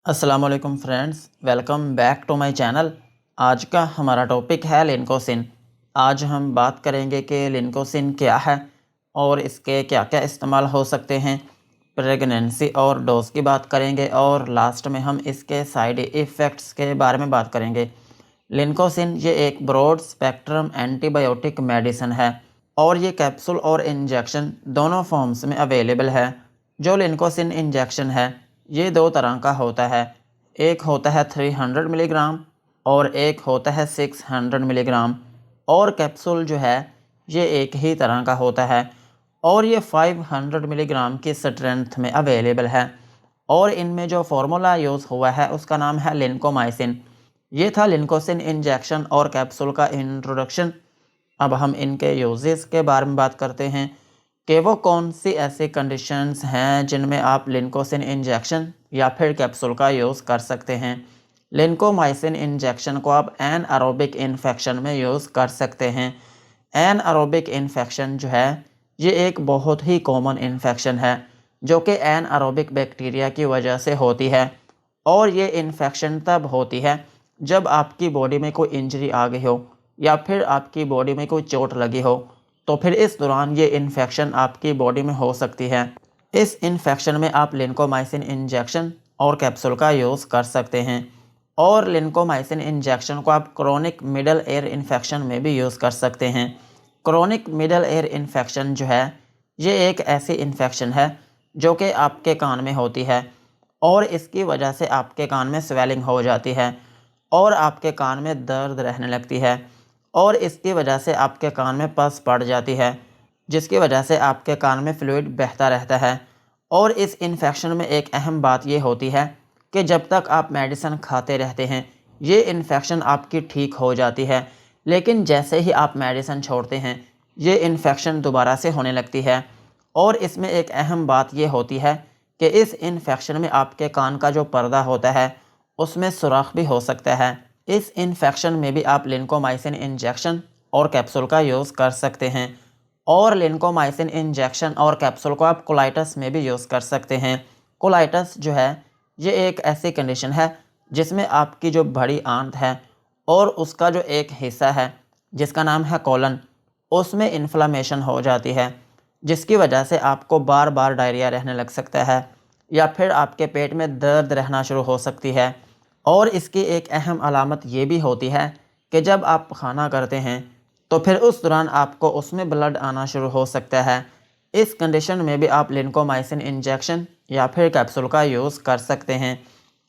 अस्सलाम वालेकुम friends, welcome back to my channel. आज का हमारा टॉपिक है लिनकोसिन। आज हम बात करेंगे कि लिनकोसिन क्या है और इसके क्या क्या इस्तेमाल हो सकते हैं। प्रेगनेंसी और डोज की बात करेंगे और लास्ट में हम इसके साइड इफ़ेक्ट्स के बारे में बात करेंगे। लिनकोसिन ये एक ब्रॉड स्पेक्ट्रम एंटीबायोटिक मेडिसिन है और ये कैप्सूल और इंजेक्शन दोनों फॉर्म्स में अवेलेबल है। जो लिनकोसिन इंजेक्शन है ये दो तरह का होता है। एक होता है 300 मिलीग्राम और एक होता है 600 मिलीग्राम। और कैप्सूल जो है ये एक ही तरह का होता है और ये 500 मिलीग्राम की स्ट्रेंथ में अवेलेबल है। और इनमें जो फार्मूला यूज़ हुआ है उसका नाम है लिनकोमाइसिन। ये था लिनकोसिन इंजेक्शन और कैप्सूल का इंट्रोडक्शन। अब हम इनके यूजेस के बारे में बात करते हैं कि वो कौन सी ऐसी कंडीशंस हैं जिनमें आप लिनकोसिन इंजेक्शन या फिर कैप्सूल का यूज़ कर सकते हैं। लिनकोमाइसिन इंजेक्शन को आप एनारोबिक इन्फेक्शन में यूज़ कर सकते हैं। एनारोबिक इन्फेक्शन जो है ये एक बहुत ही कॉमन इन्फेक्शन है जो कि एनारोबिक बैक्टीरिया की वजह से होती है। और ये इन्फेक्शन तब होती है जब आपकी बॉडी में कोई इंजरी आ गई हो या फिर आपकी बॉडी में कोई चोट लगी हो, तो फिर इस दौरान ये इन्फेक्शन आपकी बॉडी में हो सकती है। इस इन्फेक्शन में आप लिनकोमाइसिन इंजेक्शन और कैप्सूल का यूज़ कर सकते हैं। और लिनकोमाइसिन इंजेक्शन को आप क्रोनिक मिडल एयर इन्फेक्शन में भी यूज़ कर सकते हैं। क्रोनिक मिडल एयर इन्फेक्शन जो है ये एक ऐसी इन्फेक्शन है जो कि आपके कान में होती है और इसकी वजह से आपके कान में स्वेलिंग हो जाती है और आपके कान में दर्द रहने लगती है और इसकी वजह से आपके कान में पस पड़ जाती है, जिसकी वजह से आपके कान में फ्लूइड बहता रहता है। और इस इन्फेक्शन में एक अहम बात ये होती है कि जब तक आप मेडिसिन खाते रहते हैं ये इन्फेक्शन आपकी ठीक हो जाती है, लेकिन जैसे ही आप मेडिसिन छोड़ते हैं ये इन्फेक्शन दोबारा से होने लगती है। और इसमें एक अहम बात ये होती है कि इस इन्फेक्शन में आपके कान का जो पर्दा होता है उसमें सुराख भी हो सकता है। इस इन्फेक्शन में भी आप लिनकोमाइसिन इंजेक्शन और कैप्सूल का यूज़ कर सकते हैं। और लिनकोमाइसिन इंजेक्शन और कैप्सूल को आप कोलाइटिस में भी यूज़ कर सकते हैं। कोलाइटिस जो है ये एक ऐसी कंडीशन है जिसमें आपकी जो बड़ी आंत है और उसका जो एक हिस्सा है जिसका नाम है कोलन, उसमें इन्फ्लामेशन हो जाती है, जिसकी वजह से आपको बार बार डायरिया रहने लग सकता है या फिर आपके पेट में दर्द रहना शुरू हो सकती है। और इसकी एक अहम अलामत ये भी होती है कि जब आप खाना करते हैं तो फिर उस दौरान आपको उसमें ब्लड आना शुरू हो सकता है। इस कंडीशन में भी आप लिनकोमाइसिन इंजेक्शन या फिर कैप्सूल का यूज़ कर सकते हैं।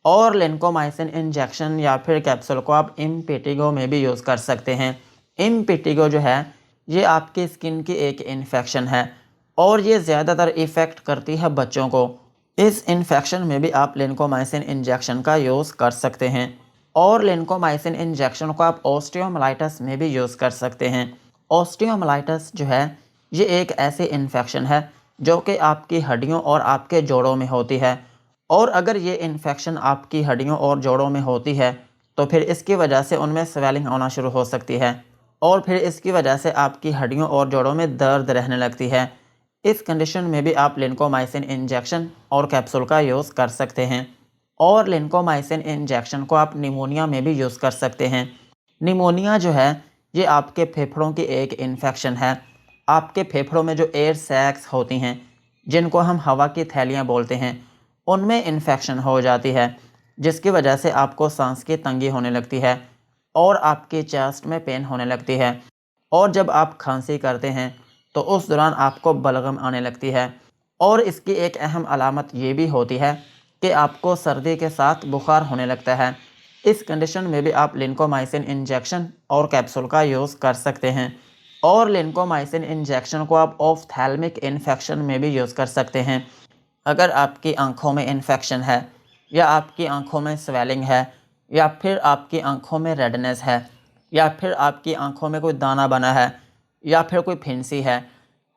और लिनकोमाइसिन इंजेक्शन या फिर कैप्सूल को आप इम्पेटिगो में भी यूज़ कर सकते हैं। इम्पेटिगो जो है ये आपकी स्किन की एक इन्फेक्शन है और ये ज़्यादातर इफ़ेक्ट करती है बच्चों को। इस इन्फेक्शन में भी आप लिनकोमाइसिन इंजेक्शन का यूज़ कर सकते हैं। और लिनकोमाइसिन इंजेक्शन को आप ऑस्टियोमाइलाइटिस में भी यूज़ कर सकते हैं। ऑस्टियोमाइलाइटिस जो है ये एक ऐसी इन्फेक्शन है जो कि आपकी हड्डियों और आपके जोड़ों में होती है। और अगर ये इन्फेक्शन आपकी हड्डियों और जोड़ों में होती है तो फिर इसकी वजह से उनमें स्वेलिंग होना शुरू हो सकती है और फिर इसकी वजह से आपकी हड्डियों और जोड़ों में दर्द रहने लगती है। इस कंडीशन में भी आप लिनकोमाइसिन इंजेक्शन और कैप्सूल का यूज़ कर सकते हैं। और लिनकोमाइसिन इंजेक्शन को आप निमोनिया में भी यूज़ कर सकते हैं। निमोनिया जो है ये आपके फेफड़ों की एक इन्फेक्शन है। आपके फेफड़ों में जो एयर सैक्स होती हैं जिनको हम हवा की थैलियाँ बोलते हैं, उनमें इन्फेक्शन हो जाती है, जिसकी वजह से आपको सांस की तंगी होने लगती है और आपकी चेस्ट में पेन होने लगती है। और जब आप खांसी करते हैं तो उस दौरान आपको बलगम आने लगती है। और इसकी एक अहम अलामत ये भी होती है कि आपको सर्दी के साथ बुखार होने लगता है। इस कंडीशन में भी आप लिनकोमाइसिन इंजेक्शन और कैप्सूल का यूज़ कर सकते हैं। और लिनकोमाइसिन इंजेक्शन को आप ऑफ्थैल्मिक इन्फेक्शन में भी यूज़ कर सकते हैं। अगर आपकी आंखों में इन्फेक्शन है या आपकी आंखों में स्वेलिंग है या फिर आपकी आंखों में रेडनेस है या फिर आपकी आंखों में कोई दाना बना है या फिर कोई फिंसी है,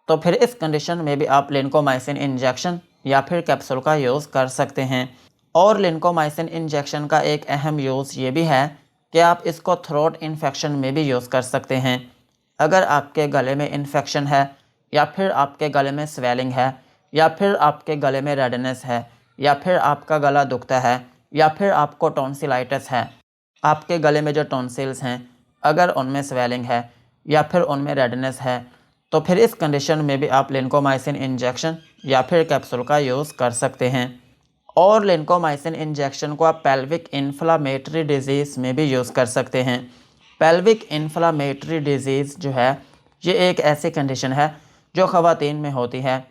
तो फिर इस कंडीशन में भी आप लिनकोमाइसिन इंजेक्शन या फिर कैप्सूल का यूज़ कर सकते हैं। और लिनकोमाइसिन इंजेक्शन का एक अहम यूज़ ये भी है कि आप इसको थ्रोट इन्फेक्शन में भी यूज़ कर सकते हैं। अगर आपके गले में इन्फेक्शन है या फिर आपके गले में स्वेलिंग है या फिर आपके गले में रेडनेस है या फिर आपका गला दुखता है या फिर आपको टॉन्सिलाइटिस है, आपके गले में जो टॉन्सिल्स हैं अगर उनमें स्वेलिंग है या फिर उनमें रेडनेस है, तो फिर इस कंडीशन में भी आप लिंकोमाइसिन इंजेक्शन या फिर कैप्सूल का यूज़ कर सकते हैं। और लिंकोमाइसिन इंजेक्शन को आप पेल्विक इन्फ्लामेटरी डिजीज़ में भी यूज़ कर सकते हैं। पेल्विक इन्फ्लामेटरी डिजीज़ जो है ये एक ऐसी कंडीशन है जो ख़वातीन में होती है।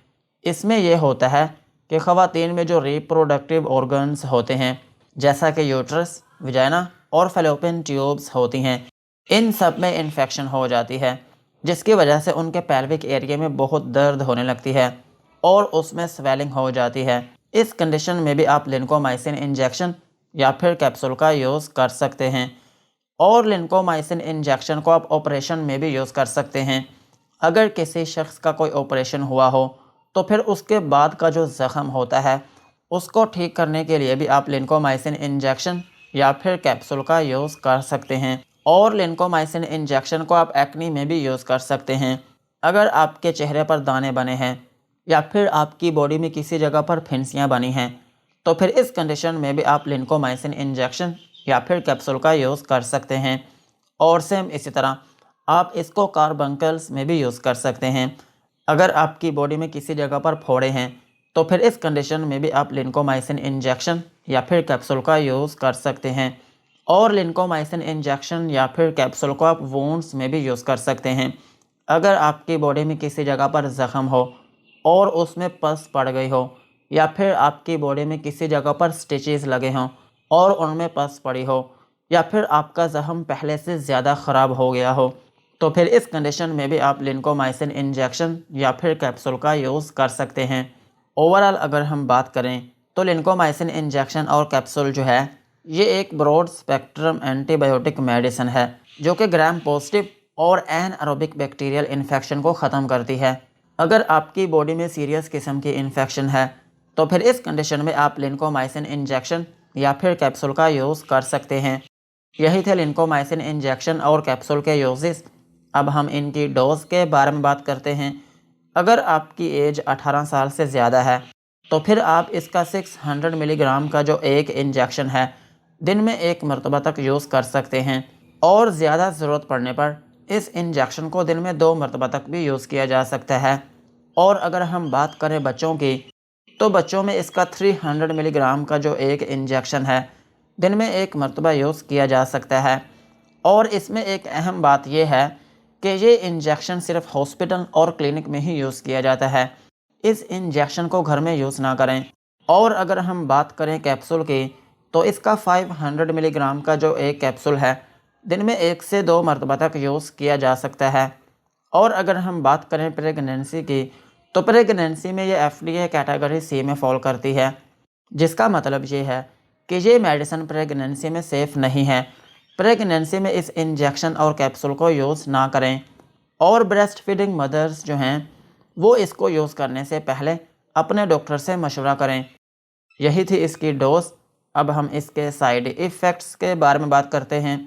इसमें यह होता है कि ख़वातीन में जो रिप्रोडक्टिव ऑर्गन्स होते हैं जैसा कि यूट्रस, वजाइना और फैलोपियन ट्यूब्स होती हैं, इन सब में इन्फेक्शन हो जाती है जिसकी वजह से उनके पेल्विक एरिया में बहुत दर्द होने लगती है और उसमें स्वेलिंग हो जाती है। इस कंडीशन में भी आप लिंकोमाइसिन इंजेक्शन या फिर कैप्सूल का यूज़ कर सकते हैं। और लिंकोमाइसिन इंजेक्शन को आप ऑपरेशन में भी यूज़ कर सकते हैं। अगर किसी शख्स का कोई ऑपरेशन हुआ हो तो फिर उसके बाद का जो ज़ख़म होता है उसको ठीक करने के लिए भी आप लिंकोमाइसिन इंजेक्शन या फिर कैप्सूल का यूज़ कर सकते हैं। और लिंकोमाइसिन इंजेक्शन को आप एक्ने में भी यूज़ कर सकते हैं। अगर आपके चेहरे पर दाने बने हैं या फिर आपकी बॉडी में किसी जगह पर फिंसियाँ बनी हैं, तो फिर इस कंडीशन में भी आप लिंकोमाइसिन इंजेक्शन या फिर कैप्सूल का यूज़ कर सकते हैं। और सेम इसी तरह आप इसको कार्बंकल्स में भी यूज़ कर सकते हैं। अगर आपकी बॉडी में किसी जगह पर फोड़े हैं तो फिर इस कंडीशन में भी आप लिंकोमाइसिन इंजेक्शन या फिर कैप्सूल का यूज़ कर सकते हैं। और लिंकोमाइसिन इंजेक्शन या फिर कैप्सूल को आप वुंड्स में भी यूज़ कर सकते हैं। अगर आपकी बॉडी में किसी जगह पर ज़ख़म हो और उसमें पस पड़ गई हो या फिर आपकी बॉडी में किसी जगह पर स्टिचेस लगे हों और उनमें पस पड़ी हो या फिर आपका ज़ख़म पहले से ज़्यादा ख़राब हो गया हो, तो फिर इस कंडीशन में भी आप लिंकोमाइसिन इंजेक्शन या फिर कैप्सूल का यूज़ कर सकते हैं। ओवरऑल अगर हम बात करें तो लिंकोमाइसिन इंजेक्शन और कैप्सूल जो है ये एक ब्रॉड स्पेक्ट्रम एंटीबायोटिक मेडिसिन है जो कि ग्राम पॉजिटिव और एनारोबिक बैक्टीरियल इन्फेक्शन को ख़त्म करती है। अगर आपकी बॉडी में सीरियस किस्म की इन्फेक्शन है तो फिर इस कंडीशन में आप लिंकोमाइसिन इंजेक्शन या फिर कैप्सूल का यूज़ कर सकते हैं। यही थे लिंकोमाइसिन इंजेक्शन और कैप्सूल के यूजेस। अब हम इनकी डोज के बारे में बात करते हैं। अगर आपकी एज 18 साल से ज़्यादा है तो फिर आप इसका 600 मिलीग्राम का जो एक इंजेक्शन है दिन में एक मरतबा तक यूज़ कर सकते हैं। और ज़्यादा ज़रूरत पड़ने पर इस इंजेक्शन को दिन में 2 मरतबा तक भी यूज़ किया जा सकता है। और अगर हम बात करें बच्चों की तो बच्चों में इसका 300 मिलीग्राम का जो एक इंजेक्शन है दिन में एक मरतबा यूज़ किया जा सकता है। और इसमें एक अहम बात यह है कि ये इंजेक्शन सिर्फ हॉस्पिटल और क्लिनिक में ही यूज़ किया जाता है। इस इंजेक्शन को घर में यूज़ ना करें। और अगर हम बात करें कैप्सूल की तो इसका 500 मिलीग्राम का जो एक कैप्सूल है दिन में 1 से 2 मरतबा तक यूज़ किया जा सकता है। और अगर हम बात करें प्रेगनेंसी की तो प्रेगनेंसी में ये FDA कैटेगरी C में फॉल करती है, जिसका मतलब ये है कि ये मेडिसिन प्रेगनेंसी में सेफ़ नहीं है। प्रेगनेंसी में इस इंजेक्शन और कैप्सूल को यूज़ ना करें। और ब्रेस्ट फीडिंग मदर्स जो हैं वो इसको यूज़ करने से पहले अपने डॉक्टर से मशवरा करें। यही थी इसकी डोज। अब हम इसके साइड इफ़ेक्ट्स के बारे में बात करते हैं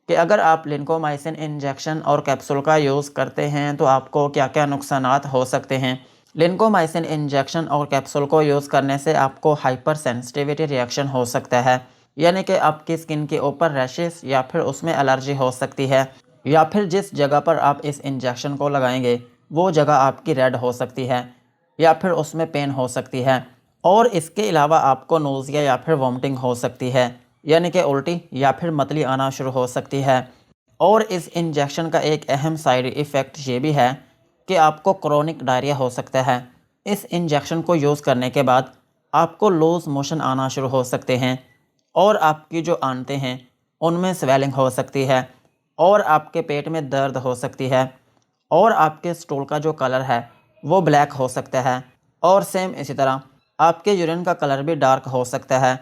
कि अगर आप लिंकोमाइसिन इंजेक्शन और कैप्सूल का यूज़ करते हैं तो आपको क्या क्या नुकसानात हो सकते हैं। लिंकोमाइसिन इंजेक्शन और कैप्सूल को यूज़ करने से आपको हाइपर सेंसिटिविटी रिएक्शन हो सकता है, यानी कि आपकी स्किन के ऊपर रैशेस या फिर उसमें एलर्जी हो सकती है, या फिर जिस जगह पर आप इस इंजेक्शन को लगाएंगे वो जगह आपकी रेड हो सकती है या फिर उसमें पेन हो सकती है। और इसके अलावा आपको नोज़िया या फिर वॉमिटिंग हो सकती है, यानी कि उल्टी या फिर मतली आना शुरू हो सकती है। और इस इंजेक्शन का एक अहम साइड इफ़ेक्ट ये भी है कि आपको क्रोनिक डायरिया हो सकता है। इस इंजेक्शन को यूज़ करने के बाद आपको लूज़ मोशन आना शुरू हो सकते हैं और आपकी जो आंतें हैं उनमें स्वेलिंग हो सकती है और आपके पेट में दर्द हो सकती है और आपके स्टूल का जो कलर है वो ब्लैक हो सकता है। और सेम इसी तरह आपके यूरिन का कलर भी डार्क हो सकता है।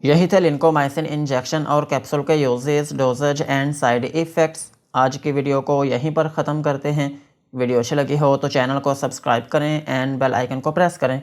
यही थे लिंकोमाइसिन इंजेक्शन और कैप्सूल के uses, dosages and side effects. आज की वीडियो को यहीं पर ख़त्म करते हैं। वीडियो अच्छी लगी हो तो चैनल को सब्सक्राइब करें एंड बेल आइकन को प्रेस करें।